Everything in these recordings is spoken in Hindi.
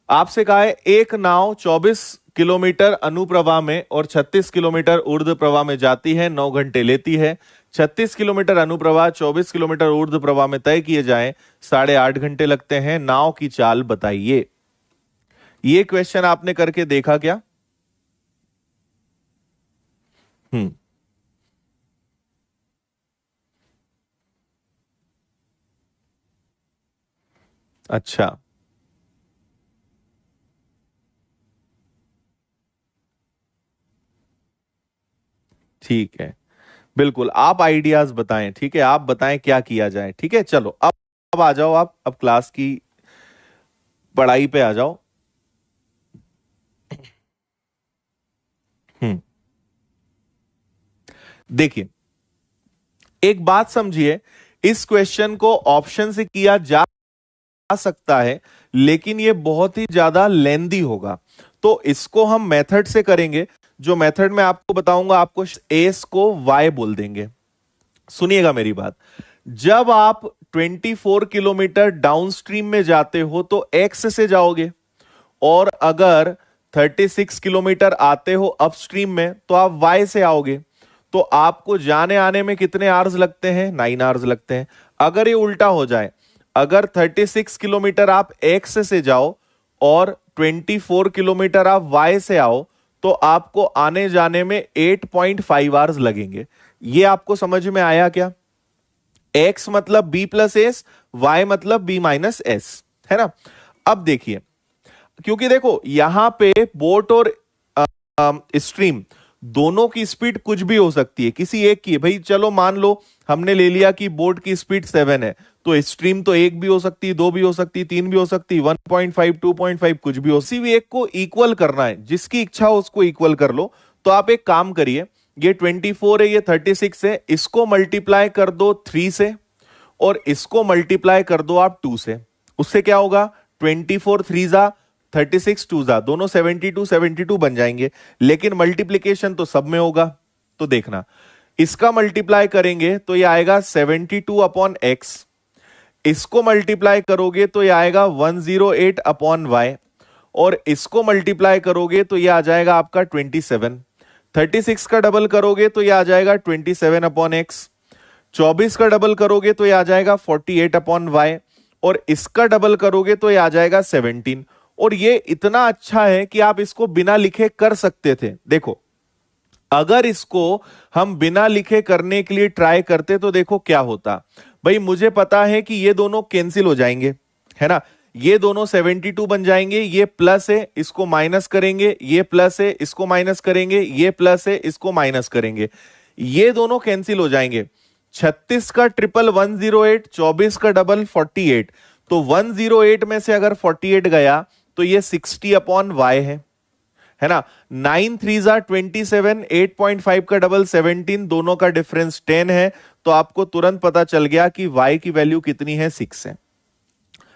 आपसे कहा है एक नाव 24 किलोमीटर अनुप्रवाह में और 36 किलोमीटर ऊर्ध्व प्रवाह में जाती है, 9 घंटे लेती है। 36 किलोमीटर अनुप्रवाह 24 किलोमीटर ऊर्ध्व प्रवाह में तय किए जाए 8.5 घंटे लगते हैं। नाव की चाल बताइए। ये क्वेश्चन आपने करके देखा क्या? अच्छा, ठीक है, बिल्कुल आप आइडियाज बताएं। ठीक है, आप बताएं क्या किया जाए। ठीक है, चलो अब आ जाओ, आप अब क्लास की पढ़ाई पे आ जाओ। हम्म देखिए, एक बात समझिए, इस क्वेश्चन को ऑप्शन से किया जा सकता है, लेकिन ये बहुत ही ज्यादा लेंदी होगा, तो इसको हम मेथड से करेंगे। जो मेथड मैं आपको बताऊंगा, आपको एस को वाई बोल देंगे। सुनिएगा मेरी बात। जब आप 24 किलोमीटर डाउनस्ट्रीम में जाते हो तो एक्स से जाओगे, और अगर 36 किलोमीटर आते हो अपस्ट्रीम में तो आप वाई से आओगे। तो आपको जाने आने में कितने आवर्स लगते हैं? 9 आवर्स लगते हैं। अगर ये उल्टा हो जाए, अगर 36 किलोमीटर आप एक्स से जाओ और 24 किलोमीटर आप वाई से आओ, तो आपको आने जाने में 8.5 आवर्स लगेंगे। ये आपको समझ में आया क्या? एक्स मतलब बी प्लस एस, वाई मतलब बी माइनस एस, है ना? अब देखिए, क्योंकि देखो यहां पे बोट और स्ट्रीम दोनों की स्पीड कुछ भी हो सकती है, किसी एक की। भाई चलो मान लो हमने ले लिया कि बोट की स्पीड 7 है, तो स्ट्रीम तो एक भी हो सकती है, दो भी हो सकती है, तीन भी हो सकती है, 1.5 2.5 कुछ भी हो। किसी भी एक को इक्वल करना है, जिसकी इच्छा हो उसको इक्वल कर लो। तो आप एक काम करिए, ये 24 है, ये 36 है, इसको मल्टीप्लाई कर दो 3 से और इसको मल्टीप्लाई कर दो आप 2 से। उससे क्या होगा? 24 3 जा 36 2 जा, दोनों 72 72 बन जाएंगे, लेकिन मल्टीप्लीकेशन तो सब में होगा। तो देखना, इसका मल्टीप्लाई करेंगे तो ये आएगा 72 अपॉन एक्स, इसको मल्टीप्लाई करोगे तो ये आएगा 108 अपॉन वाई, और इसको मल्टीप्लाई करोगे तो ये आ जाएगा आपका 27। 36 का डबल करोगे तो ये आ जाएगा 27 अपॉन एक्स, 24 का डबल करोगे तो ये आ जाएगा 48 अपॉन वाई, और इसका डबल करोगे तो ये आ जाएगा 17। और ये इतना अच्छा है कि आप इसको बिना लिखे कर सकते थे। देखो, अगर इसको हम बिना लिखे करने के लिए ट्राई करते तो देखो क्या होता। भाई मुझे पता है कि ये दोनों कैंसिल हो जाएंगे, है ना? ये दोनों 72 बन जाएंगे, ये प्लस है इसको माइनस करेंगे, ये प्लस है इसको माइनस करेंगे, ये प्लस है इसको माइनस करेंगे, ये दोनों कैंसिल हो जाएंगे। 36 का ट्रिपल 108, 24 का डबल 48, तो 108 में से अगर 48 गया तो ये 60 अपॉन वाई है ना? 9 3 जा 27, 8.5 का डबल 17, दोनों का डिफरेंस 10 है। तो आपको तुरंत पता चल गया कि y की वैल्यू कितनी है? 6 है।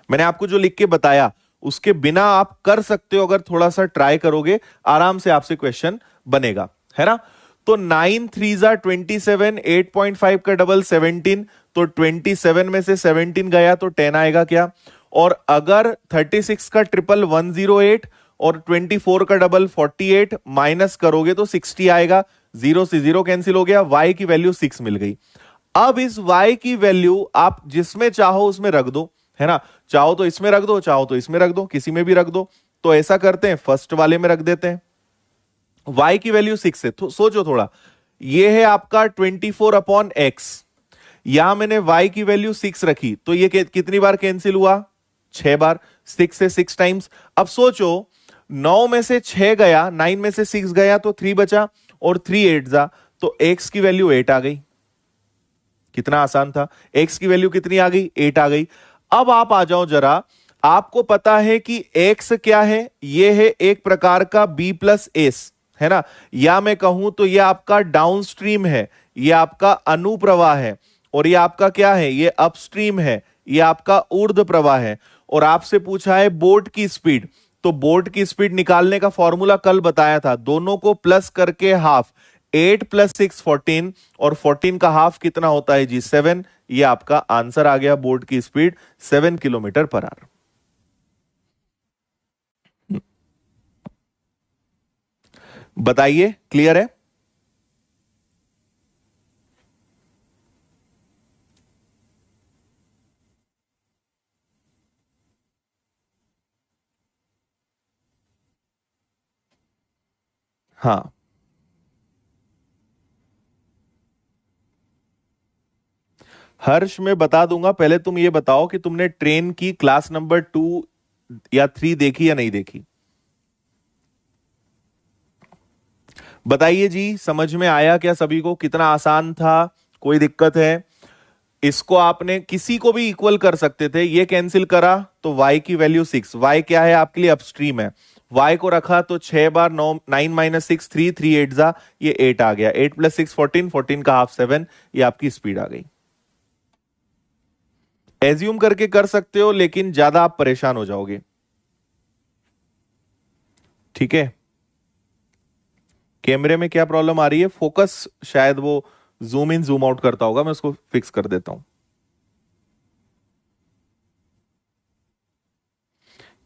मैंने आपको जो लिख के बताया उसके बिना आप कर सकते हो, अगर थोड़ा सा ट्राई करोगे आराम से आपसे क्वेश्चन बनेगा, है ना? तो 9 3 जा 27, 8.5 का डबल 17, तो 27 में से 17 गया तो 10 आएगा क्या? और अगर 36 का ट्रिपल 108 और 24 का डबल 48 माइनस करोगे तो 60 आएगा। जीरो से जीरो कैंसिल हो गया, y की वैल्यू 6 मिल गई। अब इस y की वैल्यू आप जिसमें चाहो उसमें रख दो, है ना? चाहो तो इसमें रख दो, चाहो तो इसमें रख दो, किसी में भी रख दो। तो ऐसा करते हैं, फर्स्ट वाले में रख देते हैं। y की वैल्यू 6 है, तो सोचो थोड़ा, ये है आपका 24 अपॉन एक्स, यहां मैंने y की वैल्यू 6 रखी, तो ये कितनी बार कैंसिल हुआ? 6 बार। 6 से 6 टाइम्स। अब सोचो, 9 में से 6 गया, 9 में से 6 गया तो 3 बचा, और 3 8 जा, तो x की वैल्यू 8 आ गई। कितना आसान था? x की वैल्यू कितनी आ गई? 8 आ गई। अब आप आ जाओ जरा, आपको पता है कि x क्या है? ये है एक प्रकार का b प्लस एस, है ना? या मैं कहूं तो ये आपका डाउनस्ट्रीम है, ये आपका अनुप्रवाह है, और ये आपका क्या है? ये अपस्ट्रीम है, ये आपका ऊर्ध्व प्रवाह है। और आपसे पूछा है बोट की स्पीड, तो बोट की स्पीड निकालने का फॉर्मूला कल बताया था, दोनों को प्लस करके हाफ, 8 + 6 14, और 14 का हाफ कितना होता है जी? 7। ये आपका आंसर आ गया, बोट की स्पीड 7 किलोमीटर पर आवर। बताइए, क्लियर है? हाँ, हर्ष मैं बता दूंगा, पहले तुम ये बताओ कि तुमने ट्रेन की क्लास नंबर 2 या 3 देखी या नहीं देखी? बताइए जी, समझ में आया क्या सभी को? कितना आसान था? कोई दिक्कत है? इसको आपने किसी को भी इक्वल कर सकते थे, ये कैंसिल करा तो y की वैल्यू 6, y क्या है आपके लिए? अपस्ट्रीम है। y को रखा तो 6 बार 9, 9 माइनस 6 3, 3 8 जा, ये 8 आ गया, 8 प्लस 6 14, 14 का हाफ 7, ये आपकी स्पीड आ गई। एज्यूम करके कर सकते हो, लेकिन ज्यादा आप परेशान हो जाओगे। ठीक है, कैमरे में क्या प्रॉब्लम आ रही है? फोकस शायद वो जूम इन जूम आउट करता होगा, मैं उसको फिक्स कर देता हूं।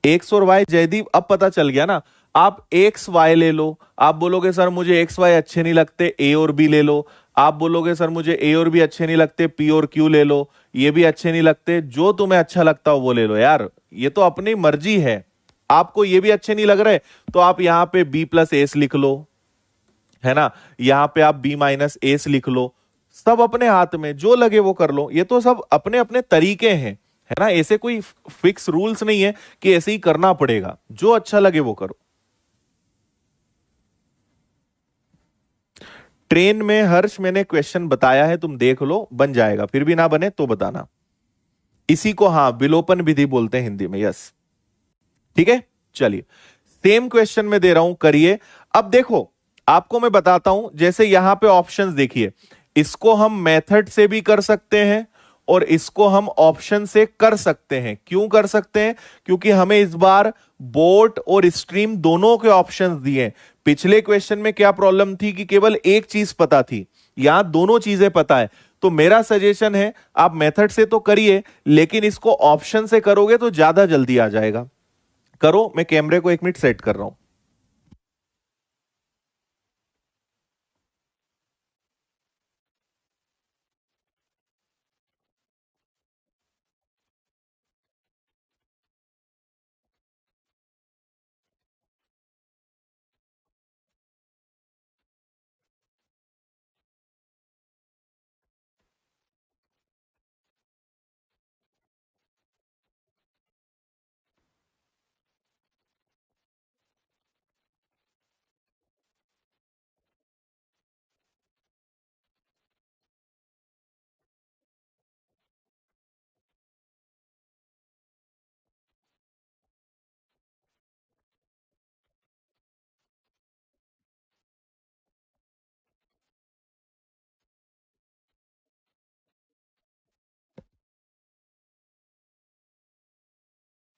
एक्स और वाई, जयदीप अब पता चल गया ना। आप एक्स वाई ले लो, आप बोलोगे सर मुझे एक्स वाई अच्छे नहीं लगते, ए और बी ले लो। आप बोलोगे सर मुझे ए और बी अच्छे नहीं लगते, पी और क्यू ले लो। ये भी अच्छे नहीं लगते, जो तुम्हें अच्छा लगता हो वो ले लो यार, ये तो अपनी मर्जी है। आपको ये भी अच्छे नहीं लग रहे तो आप यहां पे बी प्लस एस लिख लो, है ना? यहां पे आप बी माइनस एस लिख लो। सब अपने हाथ में, जो लगे वो कर लो, ये तो सब अपने अपने तरीके हैं, है ना? ऐसे कोई फिक्स रूल्स नहीं है कि ऐसे ही करना पड़ेगा, जो अच्छा लगे वो करो। ट्रेन में हर्ष मैंने क्वेश्चन बताया है, तुम देख लो, बन जाएगा, फिर भी ना बने तो बताना। इसी को हाँ विलोपन विधि बोलते हैं हिंदी में, यस। ठीक है, चलिए सेम क्वेश्चन में दे रहा हूं, करिए। अब देखो, आपको मैं बताता हूं, जैसे यहां पे ऑप्शंस देखिए, इसको हम मेथड से भी कर सकते हैं और इसको हम ऑप्शन से कर सकते हैं। क्यों कर सकते हैं? क्योंकि हमें इस बार बोट और स्ट्रीम दोनों के ऑप्शंस दिए हैं। पिछले क्वेश्चन में क्या प्रॉब्लम थी कि केवल एक चीज पता थी, यहां दोनों चीजें पता है। तो मेरा सजेशन है आप मेथड से तो करिए, लेकिन इसको ऑप्शन से करोगे तो ज्यादा जल्दी आ जाएगा। करो, मैं कैमरे को 1 मिनट सेट कर रहा हूं।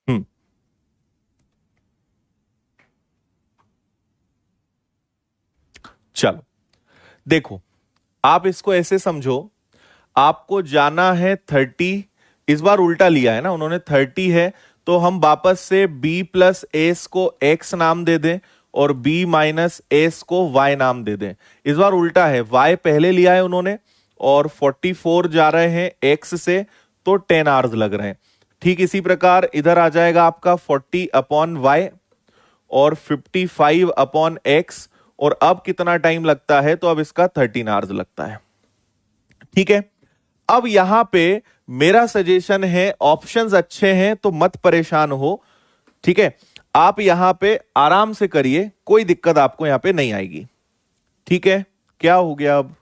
हम्म, चलो देखो, आप इसको ऐसे समझो, आपको जाना है 30, इस बार उल्टा लिया है ना उन्होंने, 30 है, तो हम वापस से b प्लस एस को x नाम दे दें और b माइनस एस को y नाम दे दें। इस बार उल्टा है, y पहले लिया है उन्होंने और 44 जा रहे हैं x से, तो 10 आवर्स लग रहे हैं। ठीक इसी प्रकार इधर आ जाएगा आपका 40 अपॉन वाई और 55 अपॉन एक्स, और अब कितना टाइम लगता है? तो अब इसका 13 आवर्स लगता है। ठीक है, अब यहां पे मेरा सजेशन है, ऑप्शंस अच्छे हैं तो मत परेशान हो। ठीक है, आप यहां पे आराम से करिए, कोई दिक्कत आपको यहां पे नहीं आएगी। ठीक है, क्या हो गया अब?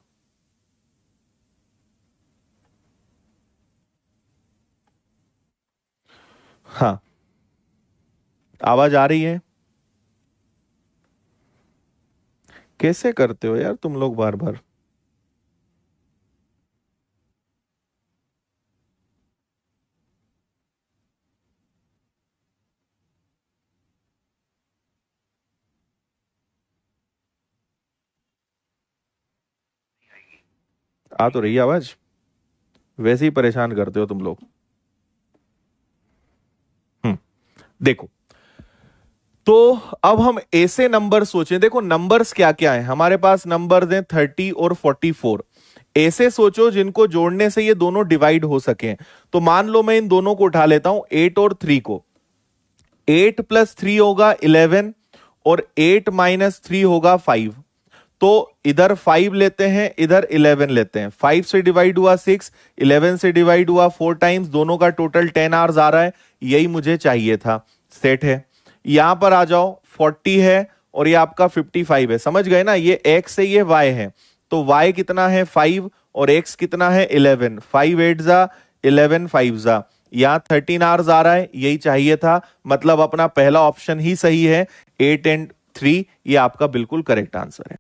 हाँ, आवाज आ रही है? कैसे करते हो यार तुम लोग बार बार? आ तो रही है आवाज, वैसे ही परेशान करते हो तुम लोग। हम्म, देखो, तो अब हम ऐसे नंबर सोचें, देखो नंबर्स क्या क्या है हमारे पास, नंबर्स हैं 30 और 44। ऐसे सोचो जिनको जोड़ने से ये दोनों डिवाइड हो सके। तो मान लो मैं इन दोनों को उठा लेता हूं, 8 और 3 को। 8 प्लस 3 होगा 11, और 8 माइनस 3 होगा 5। तो इधर 5 लेते हैं, इधर 11 लेते हैं। 5 से डिवाइड हुआ 6, 11 से डिवाइड हुआ 4 टाइम्स, दोनों का टोटल 10 आवर्स आ रहा है। यही मुझे चाहिए था, सेट है। यहां पर आ जाओ, 40 है और ये आपका 55 है। समझ गए ना, ये x है ये y है। तो y कितना है 5 और x कितना है 11। 5 8 जा 11 5 जा, यहां 13 आवर्स आ रहा है, यही चाहिए था। मतलब अपना पहला ऑप्शन ही सही है, 8 एंड 3 ये आपका बिल्कुल करेक्ट आंसर है।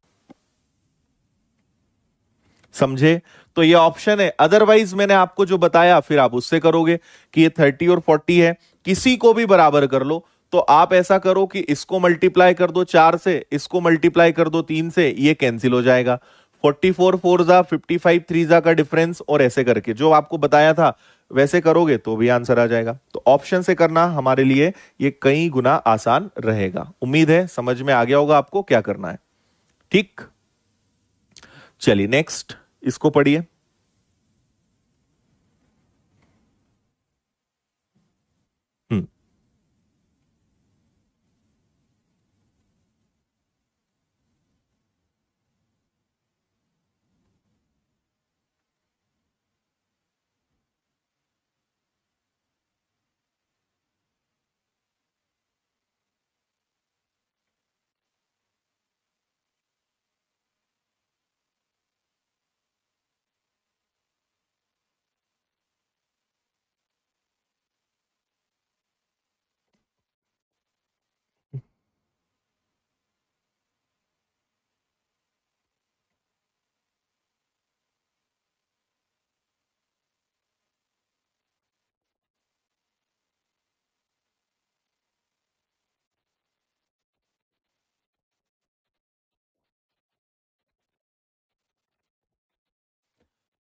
समझे? तो ये ऑप्शन है। अदरवाइज मैंने आपको जो बताया फिर आप उससे करोगे कि ये 30 और 40 है, किसी को भी बराबर कर लो। तो आप ऐसा करो कि इसको मल्टीप्लाई कर दो 4 से, इसको मल्टीप्लाई कर दो 3 से, ये कैंसिल हो जाएगा। 44 4 जा 55 3 जा का डिफरेंस, और ऐसे करके जो आपको बताया था वैसे करोगे तो भी आंसर आ जाएगा। तो ऑप्शन से करना हमारे लिए ये कई गुना आसान रहेगा। उम्मीद है समझ में आ गया होगा आपको क्या करना है। ठीक, चलिए नेक्स्ट इसको पढ़िए। हम्म।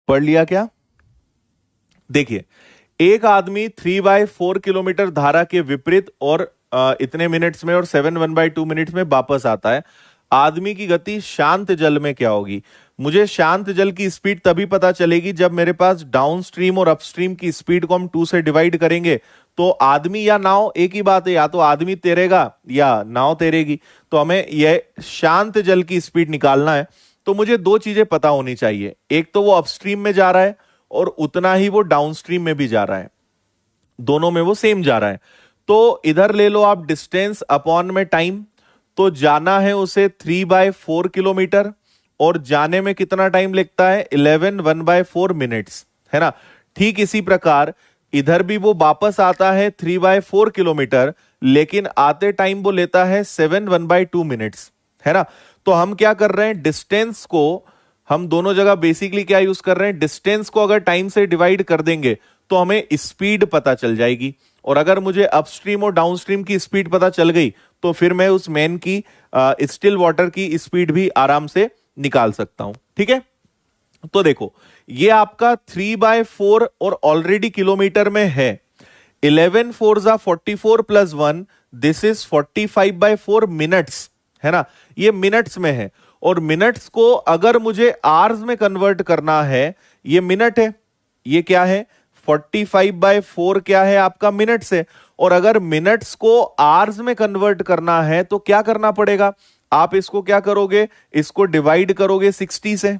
पढ़ लिया क्या? देखिए, एक आदमी 3/4 किलोमीटर धारा के विपरीत और इतने मिनट्स में और 7 1/2 मिनट्स में वापस आता है। आदमी की गति शांत जल में क्या होगी? मुझे शांत जल की स्पीड तभी पता चलेगी जब मेरे पास डाउन स्ट्रीम और अपस्ट्रीम की स्पीड को हम 2 से डिवाइड करेंगे। तो आदमी या नाव एक ही बात है, या तो आदमी तैरेगा या नाव तैरेगी। तो हमें यह शांत जल की स्पीड निकालना है। तो मुझे दो चीजें पता होनी चाहिए, एक तो वो अपस्ट्रीम में जा रहा है और उतना ही वो डाउनस्ट्रीम में भी जा रहा है, दोनों में वो सेम जा रहा है। तो इधर ले लो आप डिस्टेंस अपॉन में टाइम। तो जाना है उसे 3/4 किलोमीटर, और जाने में कितना टाइम लगता है 11 1/4 मिनट्स, है ना। ठीक इसी प्रकार इधर भी वो वापस आता है 3/4 किलोमीटर, लेकिन आते टाइम वो लेता है 7 1/2 मिनट्स, है ना। तो हम क्या कर रहे हैं, डिस्टेंस को हम दोनों जगह बेसिकली क्या यूज कर रहे हैं, डिस्टेंस को अगर टाइम से डिवाइड कर देंगे तो हमें स्पीड पता चल जाएगी। और अगर मुझे अपस्ट्रीम और डाउनस्ट्रीम की स्पीड पता चल गई तो फिर मैं उस मैन की स्टिल वाटर की स्पीड भी आराम से निकाल सकता हूं। ठीक है, तो देखो ये आपका 3/4 और ऑलरेडी किलोमीटर में है। 11 4 जा 44 प्लस 1, दिस इज 45/4 मिनट्स, है ना। ये मिनट्स में है, और मिनट्स को अगर मुझे आवर्स में कन्वर्ट करना है, ये मिनट है, ये क्या है 45/4 क्या है आपका मिनट्स है। और अगर मिनट्स को आवर्स में कन्वर्ट करना है तो क्या करना पड़ेगा, आप इसको क्या करोगे, इसको डिवाइड करोगे 60 से,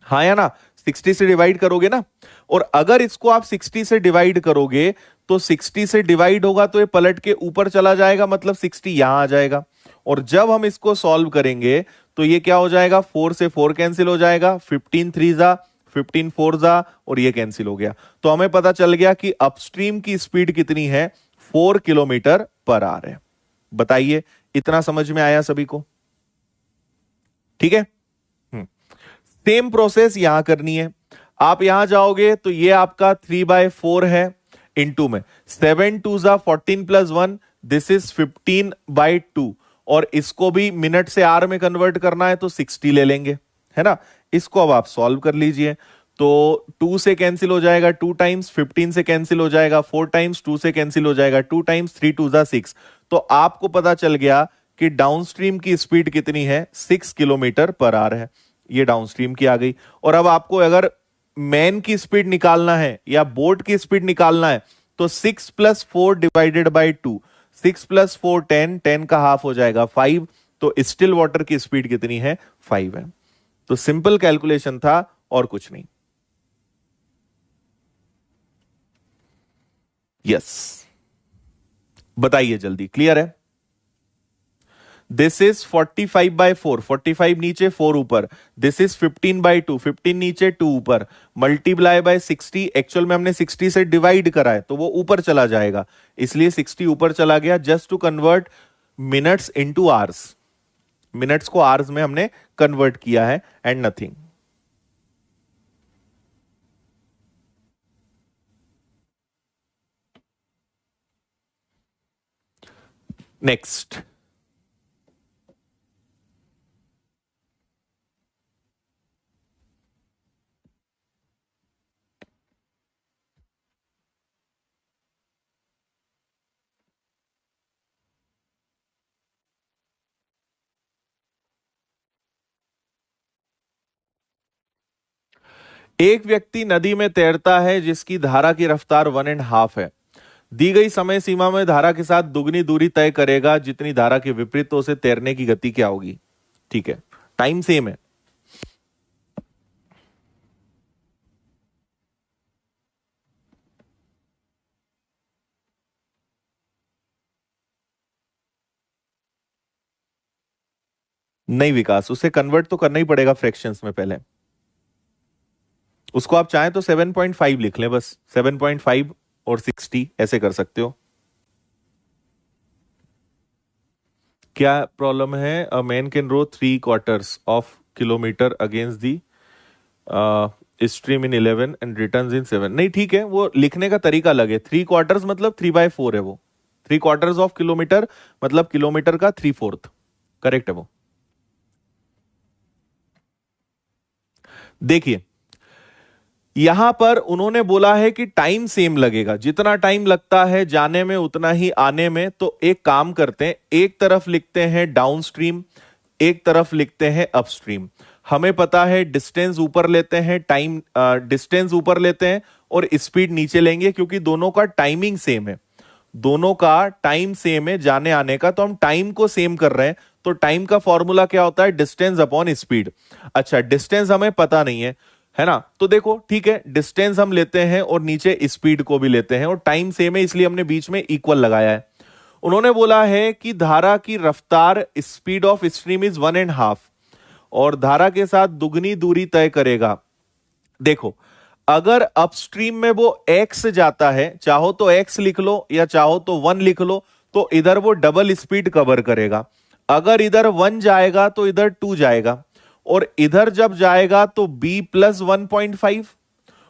हाँ या ना, 60 से डिवाइड करोगे ना। और अगर इसको आप 60 से डिवाइड करोगे तो 60 से डिवाइड होगा तो ये पलट के ऊपर चला जाएगा, मतलब 60 यहां आ जाएगा। और जब हम इसको सॉल्व करेंगे तो ये क्या हो जाएगा, 4 से 4 कैंसिल हो जाएगा, 15 3 जा 15 4 जा, और ये कैंसिल हो गया। तो हमें पता चल गया कि अपस्ट्रीम की स्पीड कितनी है, 4 किलोमीटर पर आवर है। बताइए, इतना समझ में आया सभी को? ठीक है, सेम प्रोसेस यहां करनी है। आप यहां जाओगे तो ये आपका 3/4 है, इनटू में 7 2 जा 14 प्लस 1, दिस इज 15/2। और इसको भी मिनट से आर में कन्वर्ट करना है तो 60 ले लेंगे, है ना। इसको अब आप सॉल्व कर लीजिए। तो 2 से कैंसिल हो जाएगा 2 टाइम्स, 15 से कैंसिल हो जाएगा 4 टाइम्स, 2 से कैंसिल हो जाएगा 2 टाइम्स, 3 2 जा 6। तो आपको पता चल गया कि डाउनस्ट्रीम की स्पीड कितनी है, 6 किलोमीटर पर आवर है। ये डाउनस्ट्रीम की आ गई। और अब आपको अगर मैन की स्पीड निकालना है या बोट की स्पीड निकालना है तो 6 + 4 डिवाइडेड बाई 2, 6 + 4 10, 10 का हाफ हो जाएगा 5। तो स्टिल वाटर की स्पीड कितनी है, 5 है। तो सिंपल कैलकुलेशन था और कुछ नहीं। यस, बताइए जल्दी, क्लियर है? दिस इज 45/4, 45 नीचे 4 ऊपर। दिस इज 15/2, 15 नीचे 2 ऊपर, मल्टीप्लाई बाय 60। एक्चुअल में हमने 60 से डिवाइड करा है तो वो ऊपर चला जाएगा, इसलिए 60 ऊपर चला गया, just to convert minutes into hours. Minutes को आवर्स में हमने कन्वर्ट किया है एंड नथिंग। नेक्स्ट, एक व्यक्ति नदी में तैरता है जिसकी धारा की रफ्तार 1.5 है। दी गई समय सीमा में धारा के साथ दुगनी दूरी तय करेगा जितनी धारा के विपरीत, तो उसे तैरने की गति क्या होगी? ठीक है, टाइम सेम है। नहीं विकास, उसे कन्वर्ट तो करना ही पड़ेगा फ्रैक्शंस में पहले। उसको आप चाहें तो 7.5 लिख लें, बस 7.5 और 60 ऐसे कर सकते हो। क्या प्रॉब्लम है? A man can row 3/4 of kilometre against the stream in 11 and returns in 7। नहीं ठीक है, वो लिखने का तरीका अलग है। 3/4 मतलब 3/4 है वो। 3/4 ऑफ किलोमीटर मतलब किलोमीटर का 3/4, करेक्ट है वो। देखिए, यहां पर उन्होंने बोला है कि टाइम सेम लगेगा, जितना टाइम लगता है जाने में उतना ही आने में। तो एक काम करते हैं, एक तरफ लिखते हैं डाउनस्ट्रीम, एक तरफ लिखते हैं अपस्ट्रीम। हमें पता है डिस्टेंस ऊपर लेते हैं, टाइम डिस्टेंस ऊपर लेते हैं और स्पीड नीचे लेंगे, क्योंकि दोनों का टाइमिंग सेम है। दोनों का टाइम सेम है जाने आने का, तो हम टाइम को सेम कर रहे हैं। तो टाइम का फॉर्मूला क्या होता है? Distance upon speed. अच्छा, डिस्टेंस हमें पता नहीं है ना? तो देखो ठीक है, डिस्टेंस हम लेते हैं और नीचे स्पीड को भी लेते हैं, और टाइम सेम है इसलिए हमने बीच में इक्वल लगाया है। उन्होंने बोला है कि धारा की रफ्तार स्पीड ऑफ स्ट्रीम इज 1.5 और धारा के साथ दुगनी दूरी तय करेगा। देखो, अगर अपस्ट्रीम में वो एक्स जाता है, चाहो तो एक्स लिख लो या चाहो तो 1 लिख लो, तो इधर वो डबल स्पीड कवर करेगा। अगर इधर 1 जाएगा तो इधर 2 जाएगा, और इधर जब जाएगा तो b+1.5,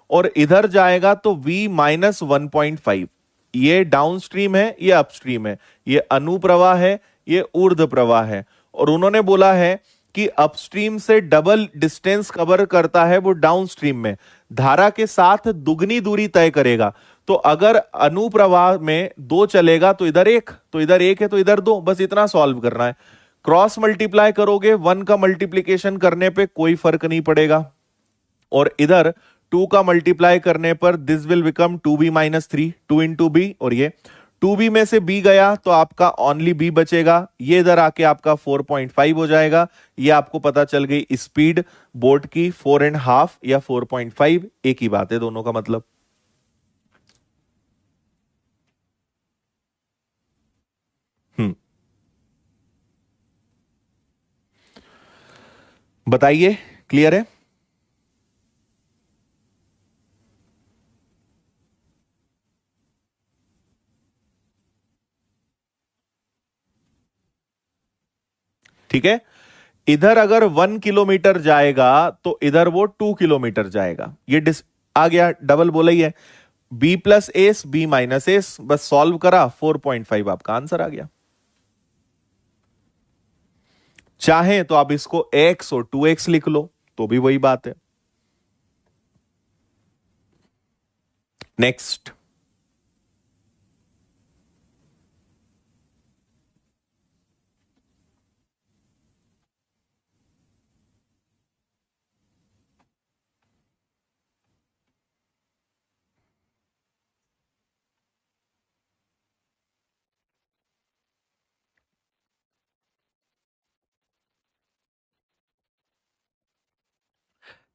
और इधर जाएगा तो v-1.5। ये डाउनस्ट्रीम है, ये अपस्ट्रीम है, ये अनुप्रवाह है, ये ऊर्ध्व प्रवाह है। और उन्होंने बोला है कि अपस्ट्रीम से डबल डिस्टेंस कवर करता है वो डाउनस्ट्रीम में, धारा के साथ दुगनी दूरी तय करेगा। तो अगर अनुप्रवाह में 2 चलेगा तो इधर 1, तो इधर 1 है तो इधर 2, बस इतना सॉल्व करना है। क्रॉस मल्टीप्लाई करोगे, 1 का मल्टीप्लीकेशन करने पे कोई फर्क नहीं पड़ेगा, और इधर 2 का मल्टीप्लाई करने पर this will become 2b-3, 2 into B, और ये 2b में से b गया तो आपका ओनली b बचेगा। ये इधर आके आपका 4.5 हो जाएगा। ये आपको पता चल गई स्पीड बोट की, 4.5 या 4.5 एक ही बात है दोनों का मतलब। हम्म, बताइए, क्लियर है? ठीक है, इधर अगर 1 किलोमीटर जाएगा तो इधर वो 2 किलोमीटर जाएगा। ये आ गया, डबल बोला ही है। b+s b-s, बस सॉल्व करा, 4.5 आपका आंसर आ गया। चाहे तो आप इसको x और 2x लिख लो, तो भी वही बात है। नेक्स्ट,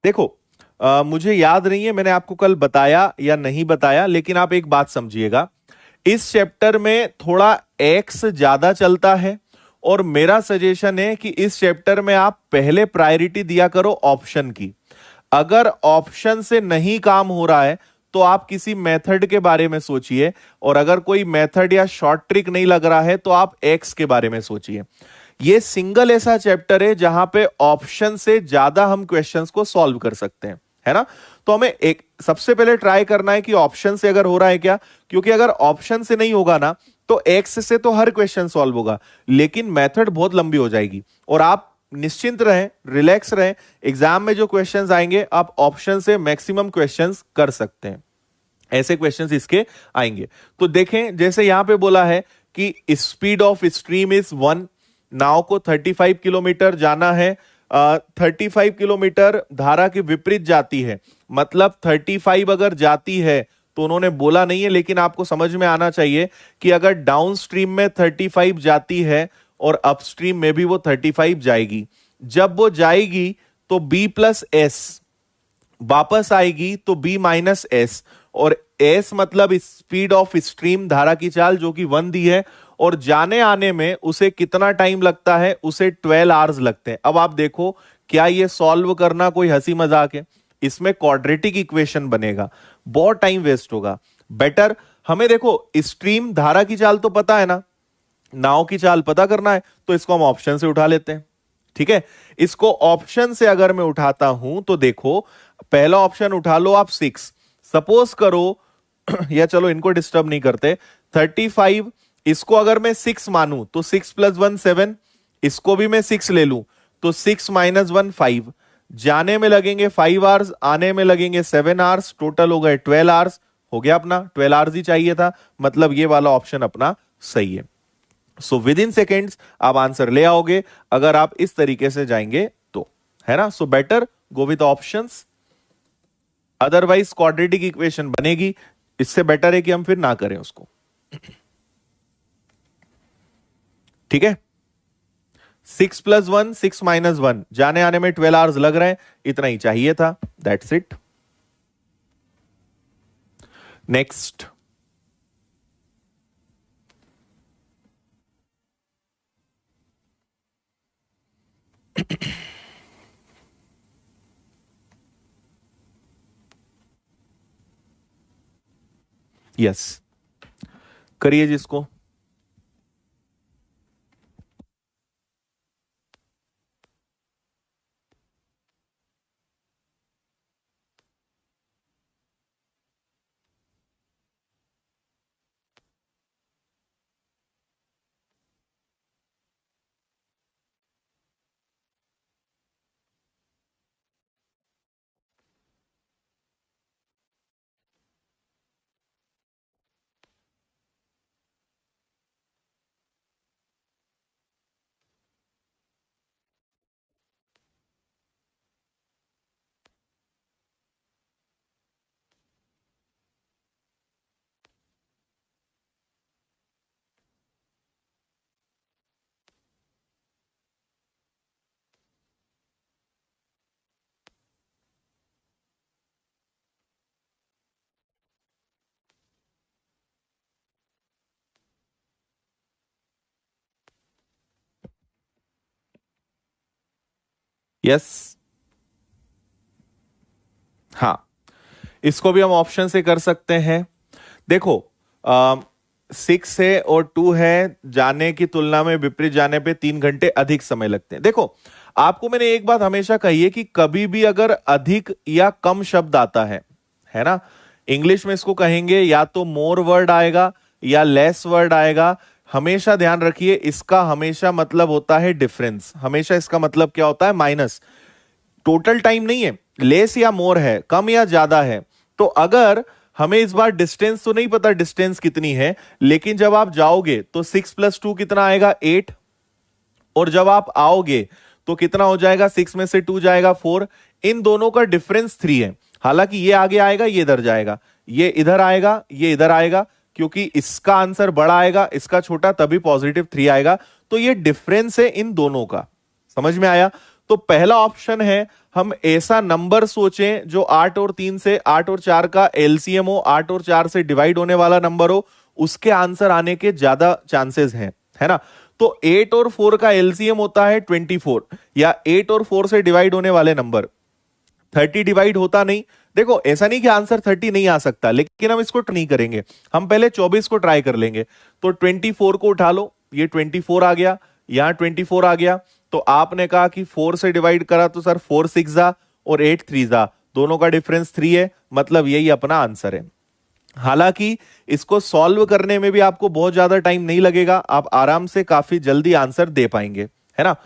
देखो, मुझे याद नहीं है मैंने आपको कल बताया या नहीं बताया, लेकिन आप एक बात समझिएगा, इस चैप्टर में थोड़ा एक्स ज्यादा चलता है, और मेरा सजेशन है कि इस चैप्टर में आप पहले प्रायोरिटी दिया करो ऑप्शन की। अगर ऑप्शन से नहीं काम हो रहा है तो आप किसी मेथड के बारे में सोचिए, और अगर कोई मेथड या शॉर्ट ट्रिक नहीं लग रहा है तो आप एक्स के बारे में सोचिए। ये सिंगल ऐसा चैप्टर है जहां पे ऑप्शन से ज्यादा हम क्वेश्चंस को सॉल्व कर सकते हैं, है ना। तो हमें एक सबसे पहले ट्राई करना है कि ऑप्शन से अगर हो रहा है क्या, क्योंकि अगर ऑप्शन से नहीं होगा ना तो एक्स से तो हर क्वेश्चन सॉल्व होगा, लेकिन मेथड बहुत लंबी हो जाएगी। और आप निश्चिंत रहें, रिलैक्स रहें, एग्जाम में जो क्वेश्चंस आएंगे आप ऑप्शन से मैक्सिमम क्वेश्चंस कर सकते हैं, ऐसे क्वेश्चंस इसके आएंगे। तो देखें, जैसे यहां पे बोला है कि स्पीड ऑफ स्ट्रीम इज 1, नाव को 35 किलोमीटर जाना है, 35 किलोमीटर धारा के विपरीत जाती है, मतलब 35 अगर जाती है तो उन्होंने बोला नहीं है, लेकिन आपको समझ में आना चाहिए कि अगर डाउन स्ट्रीम में 35 जाती है और अपस्ट्रीम में भी वो 35 जाएगी, जब वो जाएगी तो B प्लस एस, वापस आएगी तो B माइनस एस, और एस मतलब स्पीड ऑफ स्ट्रीम, धारा की चाल जो कि 1 दी है, और जाने आने में उसे कितना टाइम लगता है, उसे 12 आवर्स लगते हैं। अब आप देखो, क्या ये सॉल्व करना कोई हंसी मजाक है? इसमें क्वाड्रेटिक इक्वेशन बनेगा, बहुत टाइम वेस्ट होगा। बेटर हमें देखो स्ट्रीम धारा की चाल तो पता है ना, नाव की चाल पता करना है, तो इसको हम ऑप्शन से उठा लेते हैं। ठीक है, इसको ऑप्शन से अगर मैं उठाता हूं तो देखो, पहला ऑप्शन उठा लो आप 6, सपोज करो या चलो इनको डिस्टर्ब नहीं करते, 35, इसको अगर मैं 6 मानूं तो 6 प्लस 1 7, इसको भी मैं 6 ले लूं तो 6 माइनस 1 5, जाने में लगेंगे 5 आवर्स, आने में लगेंगे 7 आवर्स, टोटल हो गए 12 आवर्स। हो गया अपना, 12 आवर्स ही चाहिए था, मतलब ये वाला ऑप्शन अपना सही है। सो विद इन सेकेंड्स आप आंसर ले आओगे अगर आप इस तरीके से जाएंगे तो, है ना। So better go with options, otherwise quadratic equation बनेगी, इससे बेटर है कि हम फिर ना करें उसको। ठीक है, 6 प्लस 1 6 माइनस 1, जाने आने में 12 आवर्स लग रहे हैं, इतना ही चाहिए था, दैट्स इट। नेक्स्ट, यस, करिए जिसको। यस, हाँ, इसको भी हम ऑप्शन से कर सकते हैं। देखो, 6 है और 2 है, जाने की तुलना में विपरीत जाने पे 3 घंटे अधिक समय लगते हैं। देखो, आपको मैंने एक बात हमेशा कही है कि कभी भी अगर अधिक या कम शब्द आता है ना, इंग्लिश में इसको कहेंगे या तो मोर वर्ड आएगा या लेस वर्ड आएगा। हमेशा ध्यान रखिए, इसका हमेशा मतलब होता है डिफरेंस, हमेशा इसका मतलब क्या होता है, माइनस। टोटल टाइम नहीं है, लेस या मोर है, कम या ज्यादा है। तो अगर हमें इस बार डिस्टेंस तो नहीं पता डिस्टेंस कितनी है, लेकिन जब आप जाओगे तो 6 प्लस 2 कितना आएगा, 8, और जब आप आओगे तो कितना हो जाएगा, 6 में से 2 जाएगा 4, इन दोनों का डिफरेंस 3 है। हालांकि ये आगे आएगा, ये इधर जाएगा, ये इधर आएगा, ये इधर आएगा, क्योंकि इसका आंसर बड़ा आएगा, इसका छोटा, तभी पॉजिटिव 3 आएगा। तो ये डिफरेंस है इन दोनों का, समझ में आया। तो पहला ऑप्शन है हम ऐसा नंबर सोचें जो 8 और 3 से 8 और 4 का एलसीएम हो, 8 और 4 से डिवाइड होने वाला नंबर हो, उसके आंसर आने के ज्यादा चांसेस हैं, है ना। तो 8 और 4 का एलसीएम होता है 24, या 8 और 4 से डिवाइड होने वाले नंबर 30 डिवाइड होता नहीं। देखो ऐसा नहीं कि आंसर 30 नहीं आ सकता, लेकिन हम इसको नहीं करेंगे, हम पहले 24 को ट्राई कर लेंगे। तो 24 को उठा लो, ये 24 आ गया, यहां 24 आ गया। तो आपने कहा कि 4 से डिवाइड करा तो सर 4 6 जा और 8 3 जा, दोनों का डिफरेंस 3 है, मतलब यही अपना आंसर है। हालांकि इसको सॉल्व करने में भी आपको बहुत ज्यादा टाइम नहीं लगेगा, आप आराम से काफी जल्दी आंसर दे पाएंगे, है ना।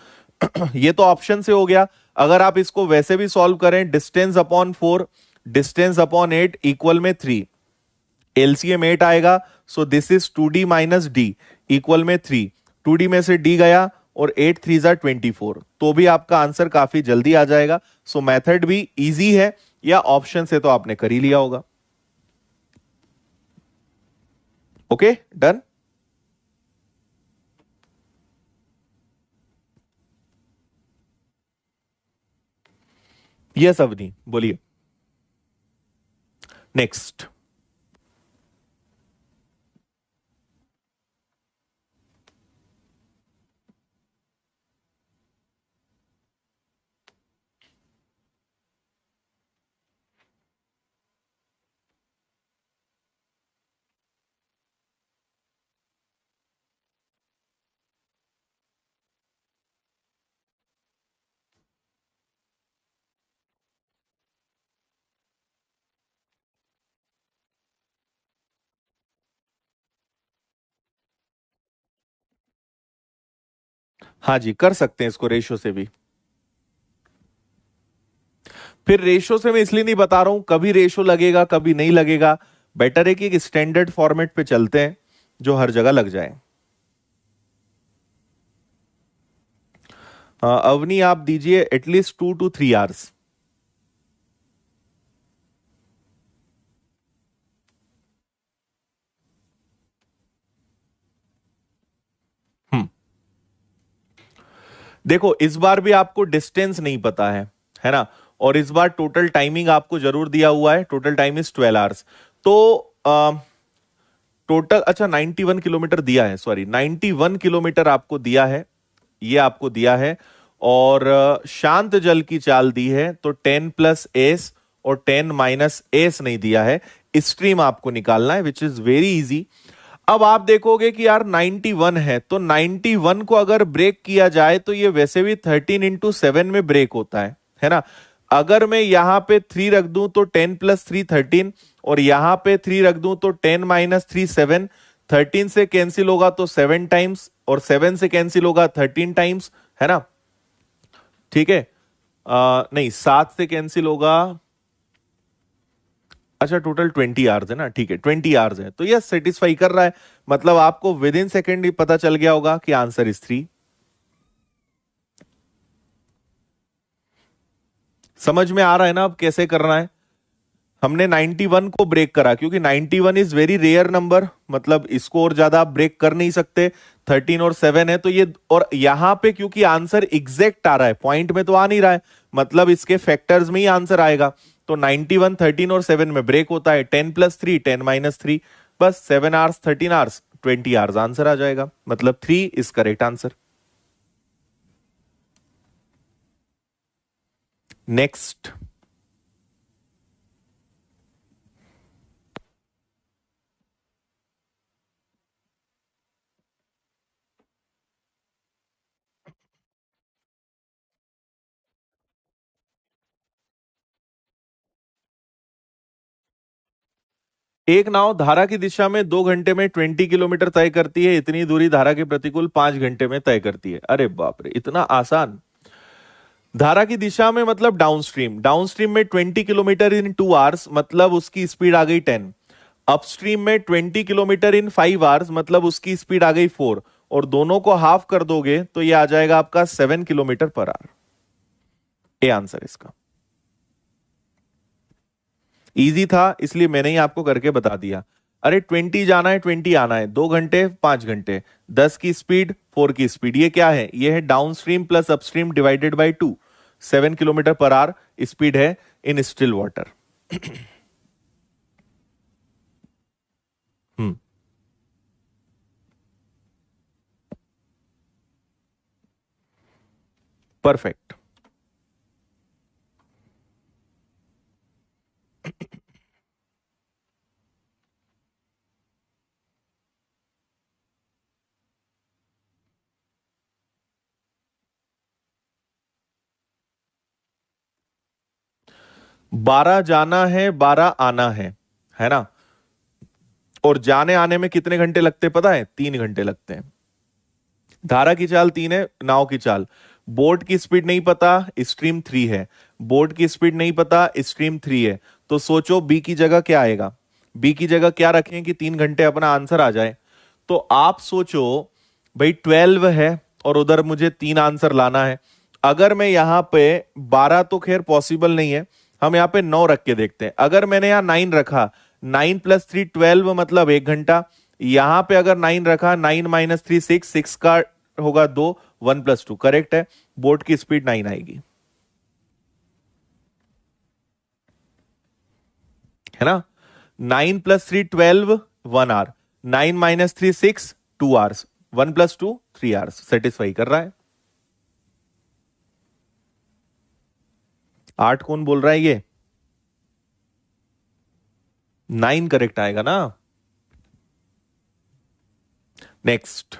ये तो ऑप्शन से हो गया। अगर आप इसको वैसे भी सॉल्व करें, distance upon 4 distance upon 8 equal में 3, एलसीएम 8 आएगा, so this is 2d minus D equal में 3, 2d में से d गया और 8 3 जा 24, तो भी आपका आंसर काफी जल्दी आ जाएगा। सो मेथड भी इजी है, या ऑप्शन से तो आपने कर ही लिया होगा। Okay done. यस अवनी बोलिए। नेक्स्ट। हाँ जी कर सकते हैं इसको रेशो से भी। फिर रेशो से मैं इसलिए नहीं बता रहा हूं, कभी रेशो लगेगा कभी नहीं लगेगा, बेटर है कि एक स्टैंडर्ड फॉर्मेट पे चलते हैं जो हर जगह लग जाए। अवनी आप दीजिए एटलीस्ट 2 to 3 आवर्स। देखो इस बार भी आपको डिस्टेंस नहीं पता है ना, और इस बार टोटल टाइमिंग आपको जरूर दिया हुआ है, टोटल टाइम इज 12 आवर्स। तो टोटल अच्छा 91 किलोमीटर दिया है, सॉरी 91 किलोमीटर आपको दिया है, ये आपको दिया है। और शांत जल की चाल दी है तो 10 प्लस एस और 10 माइनस एस नहीं दिया है, स्ट्रीम आपको निकालना है, विच इज वेरी इजी। अब आप देखोगे कि यार 91 है, तो 91 को अगर ब्रेक किया जाए तो ये वैसे भी 13 इंटू 7 में ब्रेक होता है ना। अगर मैं यहां पे 3 रख दूं तो 10 प्लस 3 13, और यहां पे 3 रख दूं तो 10 माइनस 3 7, 13 से कैंसिल होगा तो 7 टाइम्स, और 7 से कैंसिल होगा 13 टाइम्स, है ना। ठीक है, नहीं 7 से कैंसिल होगा, अच्छा टोटल 20 आवर्स है ना, ठीक है 20 आवर्स है, तो यह सेटिस्फाई कर रहा है, मतलब आपको विद इन सेकेंड ही पता चल गया होगा कि आंसर इज 3। समझ में आ रहा है ना अब कैसे करना है। हमने 91 को ब्रेक करा क्योंकि 91 इज वेरी रेयर नंबर, मतलब इसको और ज्यादा आप ब्रेक कर नहीं सकते, 13 और 7 है तो ये, और यहां पे क्योंकि आंसर एग्जैक्ट आ रहा है, पॉइंट में तो आ नहीं रहा है, मतलब इसके फैक्टर्स में ही आंसर आएगा। तो 91 13 और 7 में ब्रेक होता है, 10 प्लस 3 10 माइनस 3, बस 7 आवर्स 13 आवर्स 20 आवर्स आंसर आ जाएगा, मतलब 3 इज करेक्ट आंसर। नेक्स्ट। एक नाव धारा की दिशा में 2 घंटे में 20 किलोमीटर तय करती है, इतनी दूरी धारा के प्रतिकूल 5 घंटे में तय करती है। अरे बाप रे, इतना आसान। धारा की दिशा में मतलब डाउनस्ट्रीम, डाउनस्ट्रीम में 20 किलोमीटर इन 2 आवर्स, मतलब उसकी स्पीड आ गई 10। अपस्ट्रीम में 20 किलोमीटर इन 5 आवर्स, मतलब उसकी स्पीड आ गई 4, और दोनों को हाफ कर दोगे तो ये आ जाएगा आपका 7 किलोमीटर पर आवर। ये आंसर इसका इजी था, इसलिए मैंने ही आपको करके बता दिया। अरे 20 जाना है 20 आना है, 2 घंटे 5 घंटे, 10 की स्पीड 4 की स्पीड, ये क्या है, ये है downstream plus upstream divided by 2, 7 km/h speed है in still water. Hmm, perfect. बारह जाना है, 12 आना है ना। और जाने आने में कितने घंटे लगते हैं पता है? 3 घंटे लगते हैं। धारा की चाल 3 है, नाव की चाल। बोट की स्पीड नहीं पता, स्ट्रीम 3 है। बोट की स्पीड नहीं पता, स्ट्रीम 3 है। तो सोचो बी की जगह क्या आएगा। बी की जगह क्या रखें कि 3 घंटे अपना आंसर आ जाए। तो आप सोचो भाई 12 है और उधर मुझे 3 आंसर लाना है। अगर मैं यहां पे 12 तो खैर पॉसिबल नहीं है, हम यहां पे 9 रख के देखते हैं। अगर मैंने यहां 9 रखा, 9 + 3 12 मतलब 1 घंटा। यहां पे अगर 9 रखा, 9 - 3 6, 6 का होगा 2, 1 + 2 करेक्ट है। बोट की स्पीड 9 आएगी, है ना। 9 + 3 12, 1 आवर। 9 - 3 6, 2 आवर्स। 1 + 2 3 आवर्स। सेटिस्फाई कर रहा है। 8 कौन बोल रहा है? ये 9 करेक्ट आएगा ना। नेक्स्ट।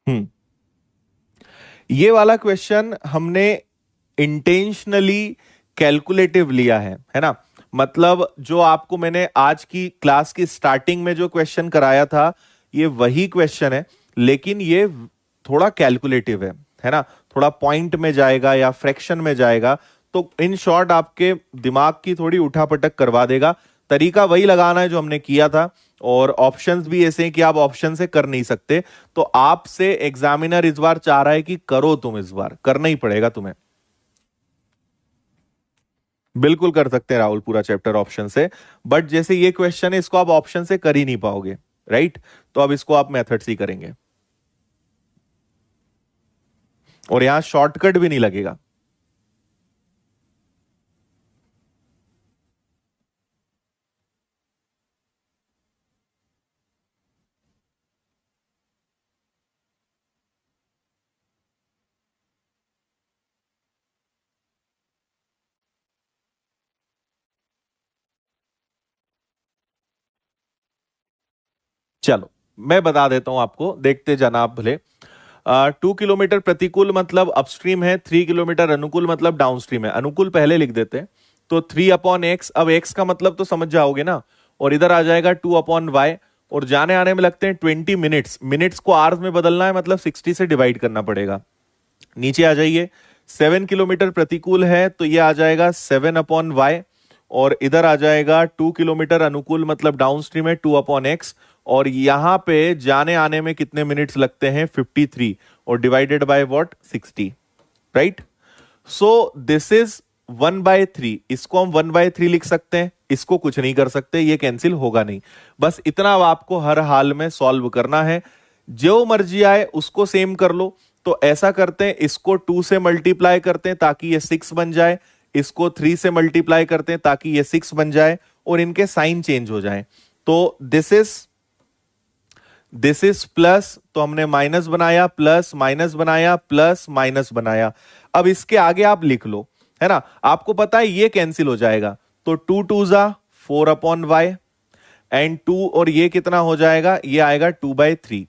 हम्म, ये वाला क्वेश्चन हमने इंटेंशनली कैलकुलेटिव लिया है ना। मतलब जो आपको मैंने आज की क्लास की स्टार्टिंग में जो क्वेश्चन कराया था, ये वही क्वेश्चन है, लेकिन ये थोड़ा कैलकुलेटिव है ना। थोड़ा पॉइंट में जाएगा या फ्रैक्शन में जाएगा। तो इन शॉर्ट आपके दिमाग की थोड़ी उठापटक करवा देगा। तरीका वही लगाना है जो हमने किया था, और ऑप्शंस भी ऐसे हैं कि आप ऑप्शन से कर नहीं सकते। तो आपसे एग्जामिनर इस बार चाह रहा है कि करो, तुम इस बार करना ही पड़ेगा तुम्हें। बिल्कुल कर सकते हैं राहुल पूरा चैप्टर ऑप्शन से, बट जैसे ये क्वेश्चन है इसको आप ऑप्शन से कर ही नहीं पाओगे, राइट। तो अब इसको आप मेथड से ही करेंगे, और यहां शॉर्टकट भी नहीं लगेगा। चलो मैं बता देता हूं आपको, देखते जाना आप भले। 2 किलोमीटर प्रतिकूल मतलब अपस्ट्रीम है, 3 किलोमीटर अनुकूल मतलब डाउनस्ट्रीम है। अनुकूल पहले लिख देते हैं। तो 3/x, अब x का मतलब तो समझ जाओगे ना। और इधर आ जाएगा 2/y। और जाने आने में लगते हैं 20 मिनट्स। मिनट्स को आवर्स में बदलना है, मतलब 60 से डिवाइड करना पड़ेगा। नीचे आ जाइए। 7 किलोमीटर प्रतिकूल है तो ये आ जाएगा 7/y। और इधर आ जाएगा 2 किलोमीटर अनुकूल मतलब डाउनस्ट्रीम है, 2/x। और यहां पे जाने आने में कितने मिनट्स लगते हैं? 53। और divided by what? 60, right. So this is 1/3। इसको हम 1/3 लिख सकते हैं, इसको कुछ नहीं कर सकते, ये कैंसिल होगा नहीं। बस इतना अब आपको हर हाल में सॉल्व करना है। जो मर्जी आए उसको सेम कर लो। तो ऐसा करते हैं, इसको 2 से मल्टीप्लाई करते हैं ताकि ये 6 बन जाए। इसको 3 से मल्टीप्लाई करते हैं ताकि ये 6 बन जाए, और इनके साइन चेंज हो जाए। तो दिस इज प्लस, तो हमने माइनस बनाया, प्लस माइनस बनाया, प्लस माइनस बनाया। अब इसके आगे आप लिख लो, है ना। आपको पता है ये कैंसिल हो जाएगा। तो 2 × 2 = 4/y। एंड 2 और ये कितना हो जाएगा? ये आएगा 2/3।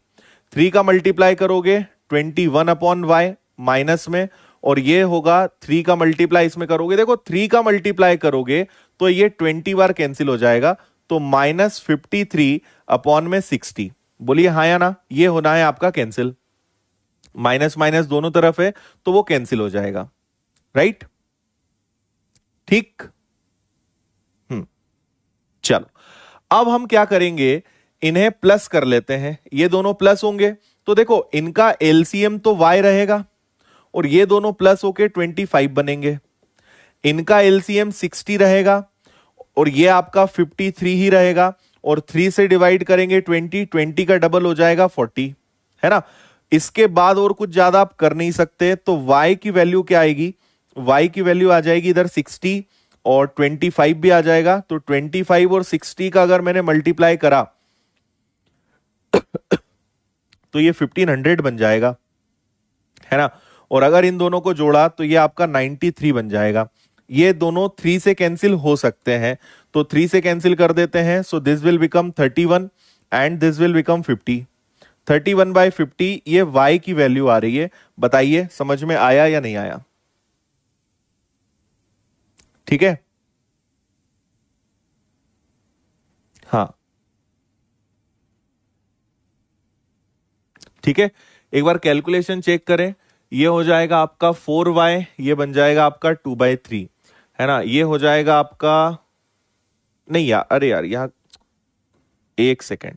3 का मल्टीप्लाई करोगे 21/y माइनस में, और ये होगा 3 का मल्टीप्लाई इसमें करोगे। देखो 3 का मल्टीप्लाई करोगे तो ये 20 बार कैंसिल हो जाएगा। तो -53/60। बोलिए हाँ या ना। ये होना है आपका कैंसिल। माइनस माइनस दोनों तरफ है तो वो कैंसिल हो जाएगा, राइट। ठीक। चलो अब हम क्या करेंगे, इन्हें प्लस कर लेते हैं, ये दोनों प्लस होंगे तो देखो इनका एलसीएम तो y रहेगा और ये दोनों प्लस होके 25 बनेंगे, इनका एलसीएम 60 रहेगा और ये आपका 53 ही रहेगा, और 3 से डिवाइड करेंगे 20, 20 का डबल हो जाएगा 40, है ना। इसके बाद और कुछ ज्यादा आप कर नहीं सकते, तो y की वैल्यू क्या आएगी, y की वैल्यू आ जाएगी इधर 60 और 25 भी आ जाएगा, तो 25 और 60 का अगर मैंने मल्टीप्लाई करा तो ये 1500 बन जाएगा, है ना। और अगर इन दोनों को जोड़ा तो ये आपका 93 बन जाएगा। ये दोनों 3 से कैंसिल हो सकते हैं, तो 3 से कैंसिल कर देते हैं, so this will become 31 and this will become 50। 31/50 ये y की वैल्यू आ रही है। बताइए समझ में आया या नहीं आया? ठीक है, हाँ ठीक है। एक बार कैलकुलेशन चेक करें, ये हो जाएगा आपका 4y, ये बन जाएगा आपका 2/3, है ना। ये हो जाएगा आपका, नहीं यार, अरे यार यहां एक सेकेंड,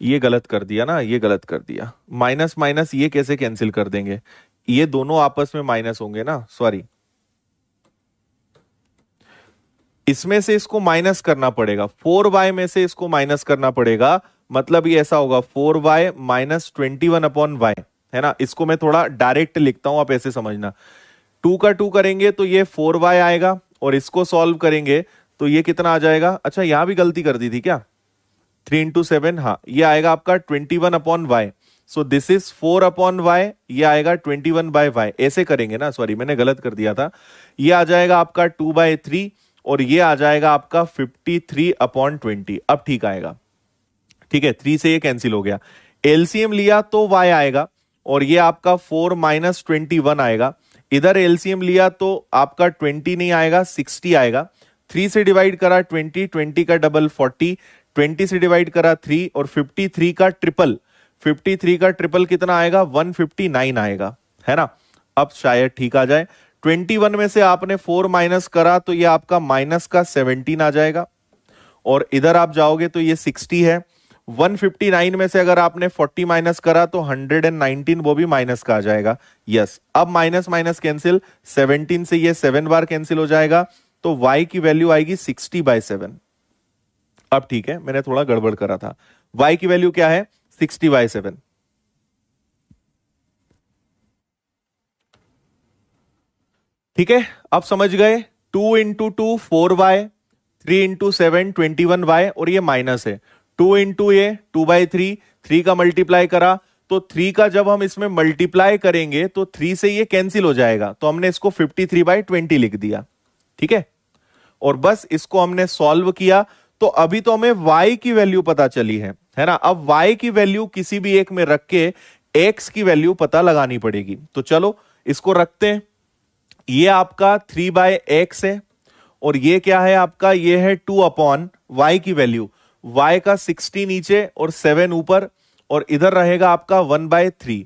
ये गलत कर दिया ना, ये गलत कर दिया। माइनस माइनस ये कैसे कैंसिल कर देंगे, ये दोनों आपस में माइनस होंगे ना, सॉरी। इसमें से इसको माइनस करना पड़ेगा, 4y में से इसको माइनस करना पड़ेगा, मतलब ये ऐसा होगा 4y माइनस 21/y, है ना। इसको मैं थोड़ा डायरेक्ट लिखता हूं, आप ऐसे समझना। 2 का 2 करेंगे तो ये 4y आएगा, और इसको सॉल्व करेंगे तो ये कितना आ जाएगा, अच्छा यहां भी गलती कर दी थी क्या, 3 इंटू 7, हाँ ये आएगा आपका 21/y, so this is 4/y, ये आएगा 21/y, ऐसे करेंगे ना, सॉरी मैंने गलत कर दिया था। ये आ जाएगा आपका 2/3 और ये आ जाएगा आपका 53/20, अब ठीक आएगा। ठीक है, 3 से ये कैंसिल हो गया, एलसीएम लिया तो y आएगा, और ये आपका 4 माइनस 21 आएगा। इधर एलसीएम लिया तो आपका 20 नहीं आएगा, 60 आएगा। 3 से डिवाइड करा 20, 20 का डबल 40, 20 से डिवाइड करा 3, और 53 का ट्रिपल, 53 का ट्रिपल कितना आएगा, 159 आएगा, है ना। अब शायद ठीक आ जाए। 21 में से आपने 4 माइनस करा तो ये आपका माइनस का 17 आ जाएगा, और इधर आप जाओगे तो ये 60 है। 159 में से अगर आपने 40 माइनस करा तो 119, वो भी माइनस का आ जाएगा। यस, अब माइनस माइनस कैंसिल, 17 से ये 7 बार कैंसिल हो जाएगा, तो y की वैल्यू आएगी 60/7। अब ठीक है, मैंने थोड़ा गड़बड़ करा था, y की वैल्यू क्या है, 60/7। ठीक है, अब समझ गए। 2 इंटू 2 4y, 3 इंटू 7 21y, और ये माइनस है। 2 इंटू ये 2/3, 3 का मल्टीप्लाई करा तो 3 का जब हम इसमें मल्टीप्लाई करेंगे तो 3 से ये कैंसिल हो जाएगा, तो हमने इसको 53/20 लिख दिया। ठीक है, और बस इसको हमने सॉल्व किया, तो अभी तो हमें y की वैल्यू पता चली है ना। अब y की वैल्यू किसी भी एक में रख के x की वैल्यू पता लगानी पड़ेगी, तो चलो इसको रखते हैं। ये आपका 3/x है, और ये क्या है आपका, ये है 2/y की वैल्यू, y का 60 नीचे और 7 ऊपर, और इधर रहेगा आपका 1/3,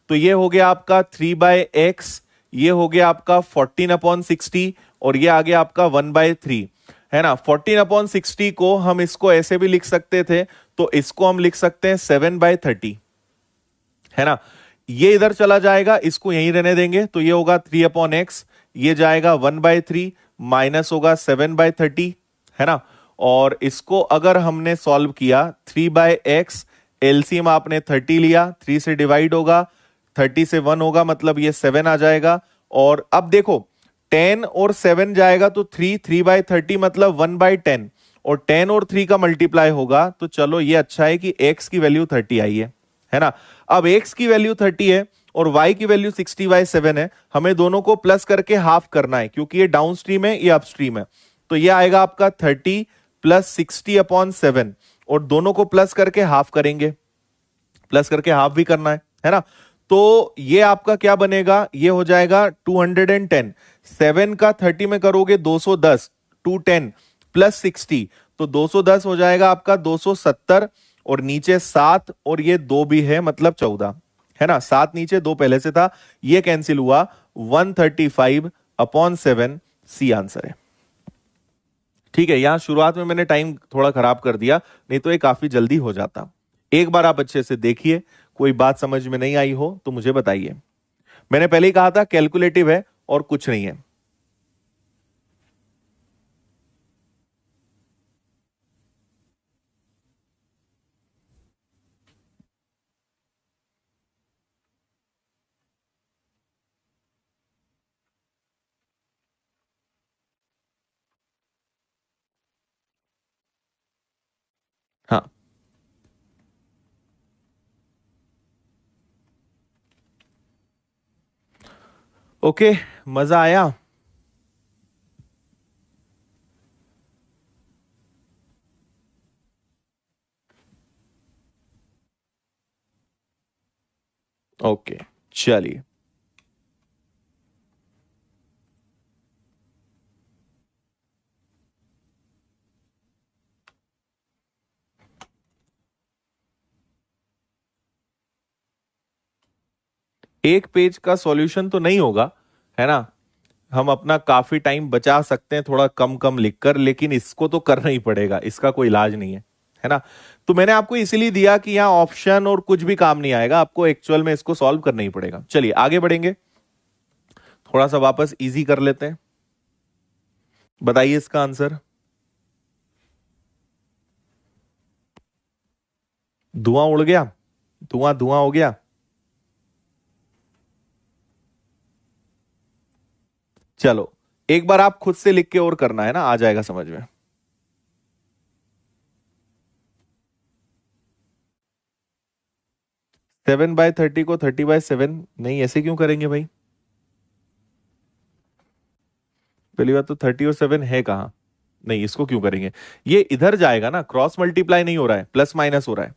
तो ये हो गया आपका 3/x, ये हो गया आपका 14/60, और ये आ गया आपका 1/3, है ना। 14/60 को हम इसको ऐसे भी लिख सकते थे, तो इसको हम लिख सकते हैं 7/30, है ना। ये इधर चला जाएगा, इसको यहीं रहने देंगे, तो ये होगा 3/x, ये जाएगा 1/3 माइनस होगा 7/30, है ना। और इसको अगर हमने सॉल्व किया 3/x, एलसीएम आपने 30 लिया, 3 से डिवाइड होगा, 30 से 1 होगा, मतलब ये 7 आ जाएगा। और अब देखो 10 और 7 जाएगा तो 3/30 मतलब 1/10, और 10 और 3 का मल्टीप्लाई होगा, तो चलो ये अच्छा है कि x की वैल्यू 30 आई है ना। अब x की वैल्यू 30 है और y की वैल्यू 60/7 है, हमें दोनों को प्लस करके हाफ करना है, क्योंकि ये डाउनस्ट्रीम है, ये अपस्ट्रीम है, तो ये आएगा आपका 30 प्लस 60/7, और दोनों को प्लस करके हाफ करेंगे, प्लस करके हाफ भी करना है ना। तो ये आपका क्या बनेगा, ये हो जाएगा 210, 7 का 30 में करोगे 210, 210 प्लस 60, तो 210 हो जाएगा आपका 270, और नीचे 7 और ये 2 भी है, मतलब 14, है ना। 7 नीचे 2 पहले से था, ये कैंसिल हुआ, 135/7 सी आंसर है। ठीक है, यहां शुरुआत में मैंने टाइम थोड़ा खराब कर दिया, नहीं तो ये काफी जल्दी हो जाता। एक बार आप अच्छे से देखिए, कोई बात समझ में नहीं आई हो तो मुझे बताइए। मैंने पहले ही कहा था कैलकुलेटिव है और कुछ नहीं है। हाँ। ओके, मजा आया। ओके, चलिए। एक पेज का सॉल्यूशन तो नहीं होगा, है ना। हम अपना काफी टाइम बचा सकते हैं थोड़ा कम कम लिखकर, लेकिन इसको तो करना ही पड़ेगा, इसका कोई इलाज नहीं है ना। तो मैंने आपको इसीलिए दिया कि यहां ऑप्शन और कुछ भी काम नहीं आएगा, आपको एक्चुअल में इसको सॉल्व करना ही पड़ेगा। चलिए आगे बढ़ेंगे, थोड़ा सा वापस इजी कर लेते हैं। बताइए इसका आंसर। धुआं उड़ गया, धुआं धुआं हो गया। चलो एक बार आप खुद से लिख के और करना, है ना, आ जाएगा समझ में। 7/30 को 30/7 नहीं, ऐसे क्यों करेंगे भाई। पहली बात तो 30 और 7 है कहाँ, नहीं इसको क्यों करेंगे। ये इधर जाएगा ना, क्रॉस मल्टीप्लाई नहीं हो रहा है, प्लस माइनस हो रहा है।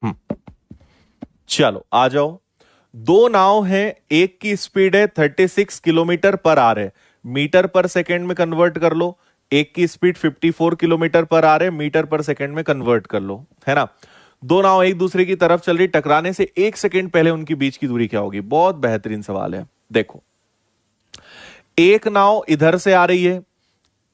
हम्म, चलो आ जाओ। दो नाव हैं, एक की स्पीड है 36 किलोमीटर पर आवर है, मीटर पर सेकंड में कन्वर्ट कर लो। एक की स्पीड 54 किलोमीटर पर आवर है, मीटर पर सेकंड में कन्वर्ट कर लो, है ना। दो नाव एक दूसरे की तरफ चल रही, टकराने से 1 सेकंड पहले उनकी बीच की दूरी क्या होगी। बहुत बेहतरीन सवाल है। देखो, एक नाव इधर से आ रही है,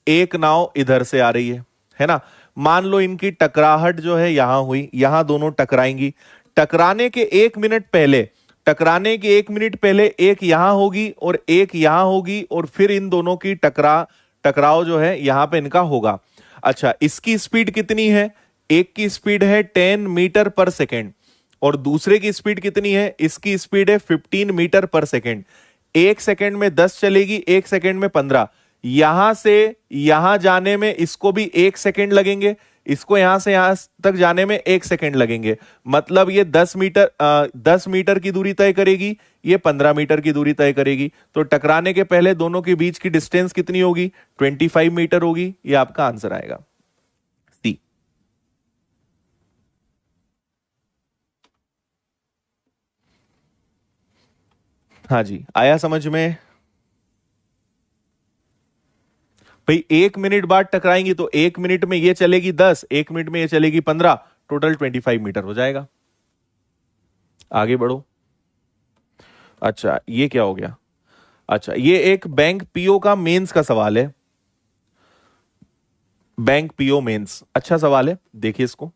एक नाव इधर से आ रही है ना। मान लो इनकी टकराहट जो है यहां हुई, यहां दोनों टकराएंगी। टकराने के 1 मिनट पहले, टकराने के 1 मिनट पहले एक यहां होगी और एक यहां होगी, और फिर इन दोनों की टकराव जो है यहां पे इनका होगा। अच्छा, इसकी स्पीड कितनी है। एक की स्पीड है 10 मीटर पर सेकेंड, और दूसरे की स्पीड कितनी है, इसकी स्पीड है 15 मीटर पर सेकेंड। 1 सेकेंड में 10 चलेगी, 1 सेकेंड में 15। यहां से यहां जाने में इसको भी 1 सेकेंड लगेंगे, इसको यहां से यहां तक जाने में 1 सेकेंड लगेंगे। मतलब ये 10 मीटर की दूरी तय करेगी, ये 15 मीटर की दूरी तय करेगी। तो टकराने के पहले दोनों के बीच की डिस्टेंस कितनी होगी, 25 मीटर होगी। ये आपका आंसर आएगा, सी। हाँ जी, आया समझ में। भाई 1 मिनट बाद टकराएंगी तो 1 मिनट में ये चलेगी 10, 1 मिनट में ये चलेगी 15, टोटल 25 मीटर हो जाएगा। आगे बढ़ो। अच्छा ये क्या हो गया। अच्छा, ये एक बैंक पीओ का मेंस का सवाल है। बैंक पीओ मेंस अच्छा सवाल है, देखिए इसको।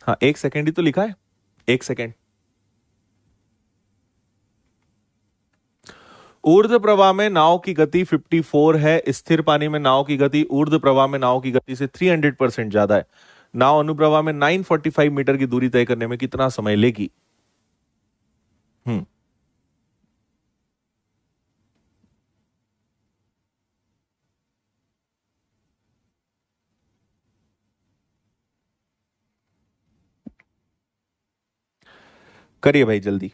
हाँ, 1 सेकेंड ही तो लिखा है, 1 सेकेंड। ऊर्ध्व प्रवाह में नाव की गति 54 है, स्थिर पानी में नाव की गति ऊर्ध्व प्रवाह में नाव की गति से 300% ज्यादा है। नाव अनुप्रवाह में 945 मीटर की दूरी तय करने में कितना समय लेगी। हम्म। करिए भाई जल्दी।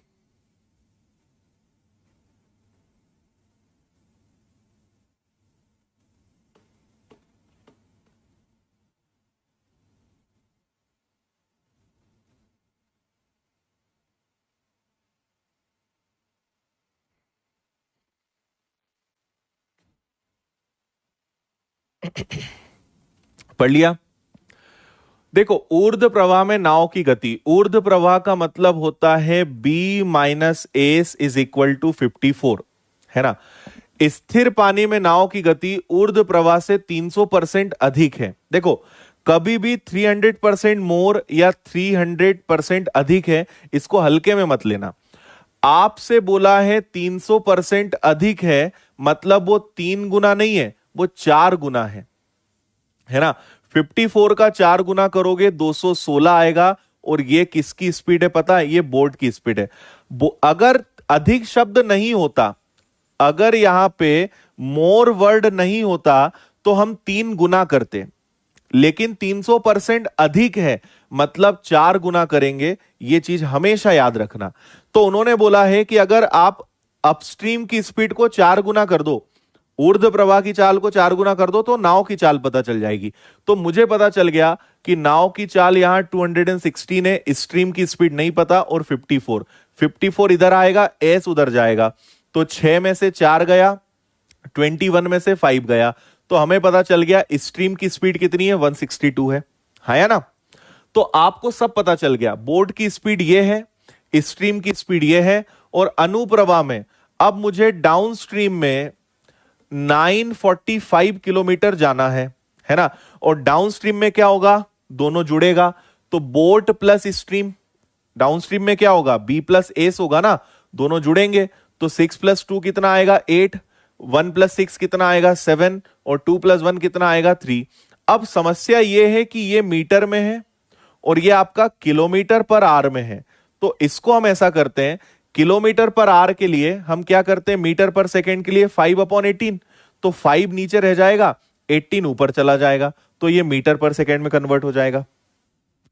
पढ़ लिया। देखो ऊर्ध्व प्रवाह में नाव की गति, ऊर्ध्व प्रवाह का मतलब होता है B minus S is equal to 54, है ना। स्थिर पानी में नाव की गति ऊर्ध्व प्रवाह से 300% अधिक है। देखो कभी भी 300% मोर या 300% अधिक है, इसको हल्के में मत लेना। आपसे बोला है 300% अधिक है, मतलब वो 3 गुना नहीं है, वो 4 गुना है ना। 54 का 4 गुना करोगे 216 आएगा। और ये किसकी स्पीड है पता है? ये बोट की स्पीड है। अगर अधिक शब्द नहीं होता, अगर यहां पे मोर वर्ड नहीं होता तो हम 3 गुना करते, लेकिन 300% अधिक है मतलब 4 गुना करेंगे। ये चीज हमेशा याद रखना। तो उन्होंने बोला है कि अगर आप अपस्ट्रीम की स्पीड को 4 गुना कर दो, ऊर्ध्व प्रवाह की चाल को 4 गुना कर दो, तो नाव की चाल पता चल जाएगी। तो मुझे पता चल गया कि नाव की चाल यहां 216 है, स्ट्रीम की स्पीड नहीं पता, और 54 इधर आएगा, एस उधर जाएगा, तो 6 में से 4 गया, 21 में से 5 गया, तो हमें पता चल गया स्ट्रीम की स्पीड कितनी है, 162 है या ना। तो आपको सब पता चल गया, बोट की स्पीड ये है, स्ट्रीम की स्पीड ये है, और अनुप्रवाह में अब मुझे डाउन स्ट्रीम में 945 किलोमीटर जाना है ना। और डाउन स्ट्रीम में क्या होगा, दोनों जुड़ेगा, तो boat plus stream, down stream में क्या होगा, बी प्लस एस होगा ना, दोनों जुड़ेंगे, तो 6 + 2 कितना आएगा, 8, 1 + 6 कितना आएगा, 7, और 2 + 1 कितना आएगा, 3। अब समस्या यह है कि ये मीटर में है और ये आपका किलोमीटर पर आर में है। तो इसको हम ऐसा करते हैं, किलोमीटर पर आर के लिए हम क्या करते हैं, मीटर पर सेकेंड के लिए 5/18, तो 5 नीचे रह जाएगा, 18 ऊपर चला जाएगा, तो ये मीटर पर सेकेंड में कन्वर्ट हो जाएगा।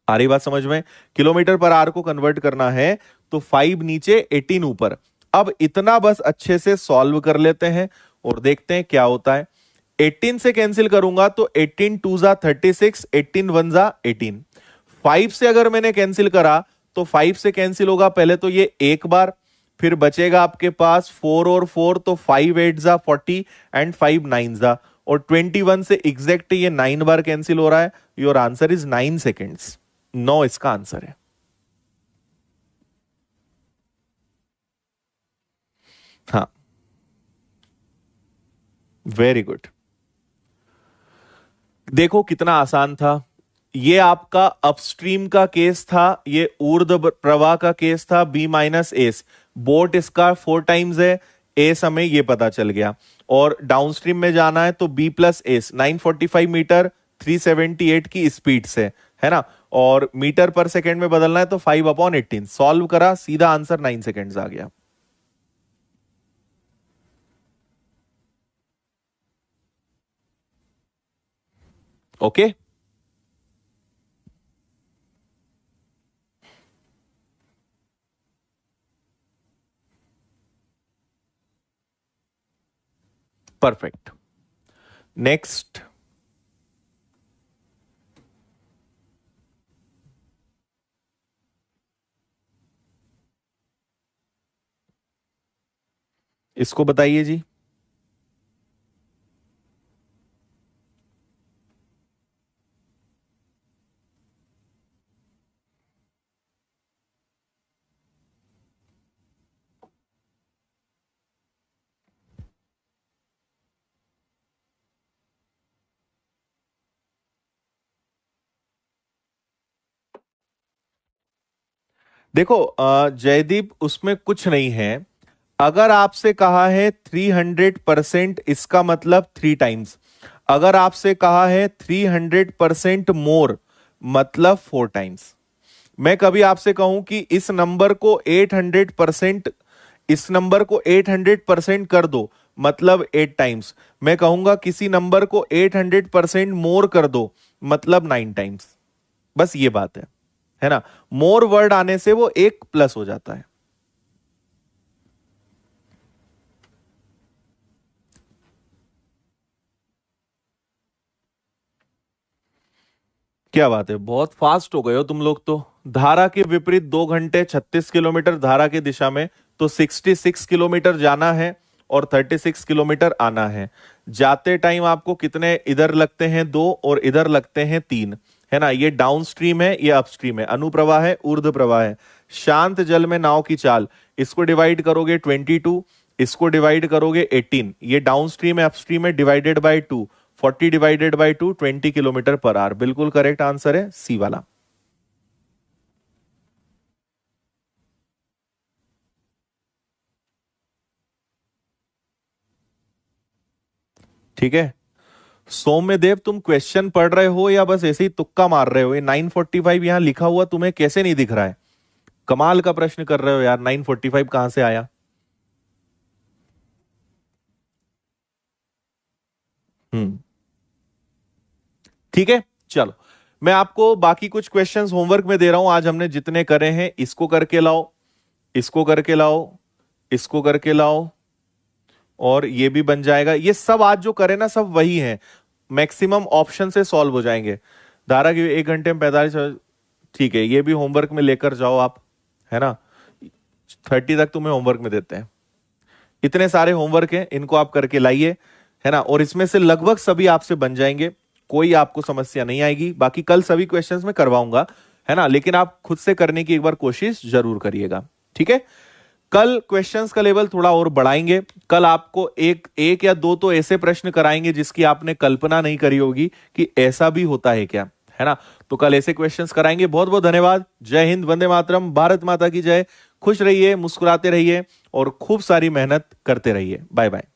आ रही बात समझ में? किलोमीटर पर आर को कन्वर्ट करना है तो 5 नीचे 18 ऊपर। अब इतना बस अच्छे से सॉल्व कर लेते हैं और देखते हैं क्या होता है। 18 से कैंसिल करूंगा तो 18 2 जा 36, 18 1 जा 18। 5 से अगर मैंने कैंसिल करा तो 5 से कैंसिल होगा पहले तो ये एक बार, फिर बचेगा आपके पास 4 और 4, तो 5 8 जा 40 एंड 5 9 जा, और 21 से एग्जैक्ट ये 9 बार कैंसिल हो रहा है। Your answer is 9 seconds. 9 इसका आंसर है। हाँ, वेरी गुड। देखो कितना आसान था। ये आपका अपस्ट्रीम का केस था, ये ऊर्ध्व प्रवाह का केस था, बी माइनस एस। बोट इसका 4 टाइम्स है, एस हमें ये पता चल गया। और डाउनस्ट्रीम में जाना है तो बी प्लस एस, 945 मीटर 378 की स्पीड से, है ना। और मीटर पर सेकेंड में बदलना है तो 5/18। सॉल्व करा, सीधा आंसर 9 सेकेंड्स आ गया। Okay, perfect. नेक्स्ट, इसको बताइए जी। देखो जयदीप, उसमें कुछ नहीं है। अगर आपसे कहा है 300%, इसका मतलब 3 टाइम्स। अगर आपसे कहा है 300% मोर, मतलब 4 टाइम्स। मैं कभी आपसे कहूं कि इस नंबर को 800%, इस नंबर को 800% कर दो, मतलब 8 टाइम्स। मैं कहूंगा किसी नंबर को 800% मोर कर दो, मतलब 9 टाइम्स। बस ये बात है ना। मोर वर्ड आने से वो 1 प्लस हो जाता है। क्या बात है, बहुत फास्ट हो गए हो तुम लोग तो। धारा के विपरीत 2 घंटे 36 किलोमीटर धारा की दिशा में, तो 66 किलोमीटर जाना है और 36 किलोमीटर आना है। जाते टाइम आपको कितने इधर लगते हैं, 2 और इधर लगते हैं 3, है ना। ये डाउन स्ट्रीम है, ये अपस्ट्रीम है, अनुप्रवाह है, ऊर्ध्व प्रवाह है। शांत जल में नाव की चाल, इसको डिवाइड करोगे 22, इसको डिवाइड करोगे 18, ये डाउन स्ट्रीम है, अपस्ट्रीम है, divided by 2, 40 divided by 2, 20 kilometre per hour. बिल्कुल करेक्ट आंसर है सी वाला। ठीक है, सौम्यदेव तुम क्वेश्चन पढ़ रहे हो या बस ऐसे ही तुक्का मार रहे हो? ये 945 यहां लिखा हुआ तुम्हें कैसे नहीं दिख रहा है? कमाल का प्रश्न कर रहे हो यार, 945 कहां से आया? हम्म, ठीक है, चलो मैं आपको बाकी कुछ क्वेश्चंस होमवर्क में दे रहा हूं। आज हमने जितने करे हैं, इसको करके लाओ, इसको करके लाओ, इसको करके लाओ, और ये भी बन जाएगा। ये सब आज जो करे ना, सब वही है, मैक्सिमम ऑप्शन से सॉल्व हो जाएंगे। धारा की 1 घंटे में 45, ठीक है, ये भी होमवर्क में लेकर जाओ आप, है ना। 30 तक तुम्हें होमवर्क में देते हैं। इतने सारे होमवर्क हैं, इनको आप करके लाइए, है ना। और इसमें से लगभग सभी आपसे बन जाएंगे, कोई आपको समस्या नहीं आएगी। बाकी कल सभी क्वेश्चंस में करवाऊंगा, है ना, लेकिन आप खुद से करने की एक बार कोशिश जरूर करिएगा, ठीक है। कल क्वेश्चंस का लेवल थोड़ा और बढ़ाएंगे। कल आपको एक या दो तो ऐसे प्रश्न कराएंगे जिसकी आपने कल्पना नहीं करी होगी कि ऐसा भी होता है क्या, है ना। तो कल ऐसे क्वेश्चंस कराएंगे। बहुत बहुत धन्यवाद। जय हिंद, वंदे मातरम, भारत माता की जय। खुश रहिए, मुस्कुराते रहिए और खूब सारी मेहनत करते रहिए। Bye bye.